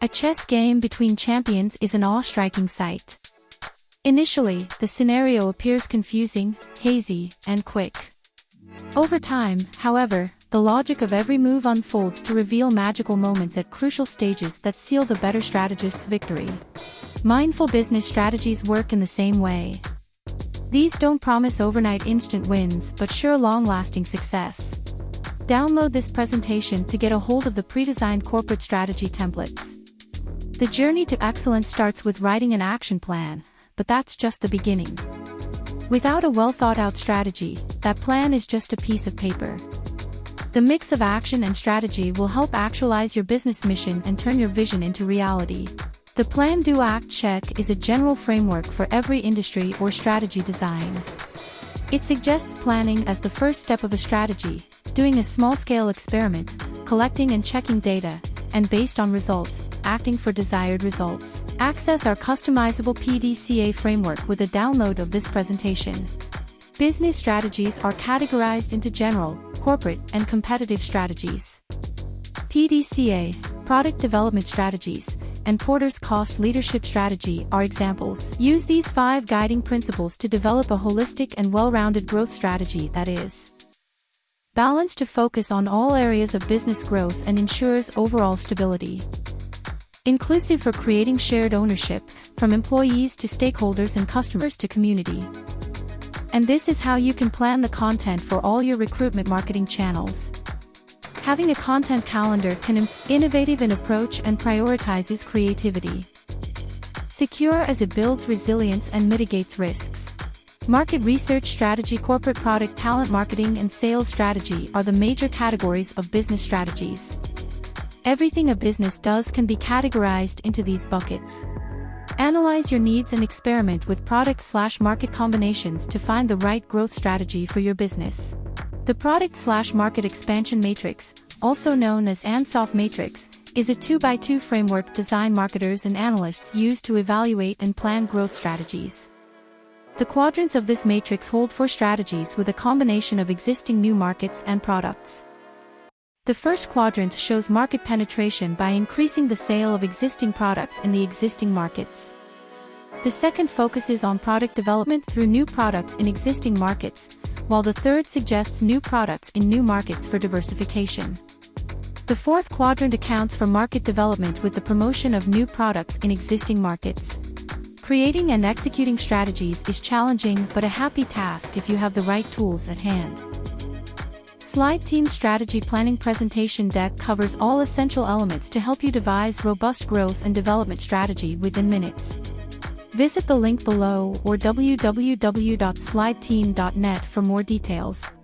A chess game between champions is an awe-striking sight. Initially, the scenario appears confusing, hazy, and quick. Over time, however, the logic of every move unfolds to reveal magical moments at crucial stages that seal the better strategist's victory. Mindful business strategies work in the same way. These don't promise overnight instant wins but sure long-lasting success. Download this presentation to get a hold of the pre-designed corporate strategy templates. The journey to excellence starts with writing an action plan, but that's just the beginning. Without a well-thought-out strategy, that plan is just a piece of paper. The mix of action and strategy will help actualize your business mission and turn your vision into reality. The Plan Do Act Check is a general framework for every industry or strategy design. It suggests planning as the first step of a strategy, doing a small-scale experiment, collecting and checking data, and based on results, acting for desired results. Access our customizable PDCA framework with a download of this presentation. Business strategies are categorized into general, corporate, and competitive strategies. PDCA, Product Development Strategies, and Porter's Cost Leadership Strategy are examples. Use these 5 guiding principles to develop a holistic and well-rounded growth strategy that is balanced to focus on all areas of business growth and ensures overall stability. Inclusive for creating shared ownership, from employees to stakeholders and customers to community. And this is how you can plan the content for all your recruitment marketing channels. Having a content calendar can be innovative in approach and prioritizes creativity. Secure as it builds resilience and mitigates risks. Market research strategy, corporate product, talent marketing, and sales strategy are the major categories of business strategies. Everything a business does can be categorized into these buckets. Analyze your needs and experiment with product/market combinations to find the right growth strategy for your business. The Product/Market Expansion Matrix, also known as Ansoff Matrix, is a 2x2 framework designed marketers and analysts use to evaluate and plan growth strategies. The quadrants of this matrix hold for strategies with a combination of existing new markets and products. The first quadrant shows market penetration by increasing the sale of existing products in the existing markets. The second focuses on product development through new products in existing markets, while the third suggests new products in new markets for diversification. The fourth quadrant accounts for market development with the promotion of new products in existing markets. Creating and executing strategies is challenging but a happy task if you have the right tools at hand. Slide Team Strategy Planning Presentation Deck covers all essential elements to help you devise robust growth and development strategy within minutes. Visit the link below or www.slideteam.net for more details.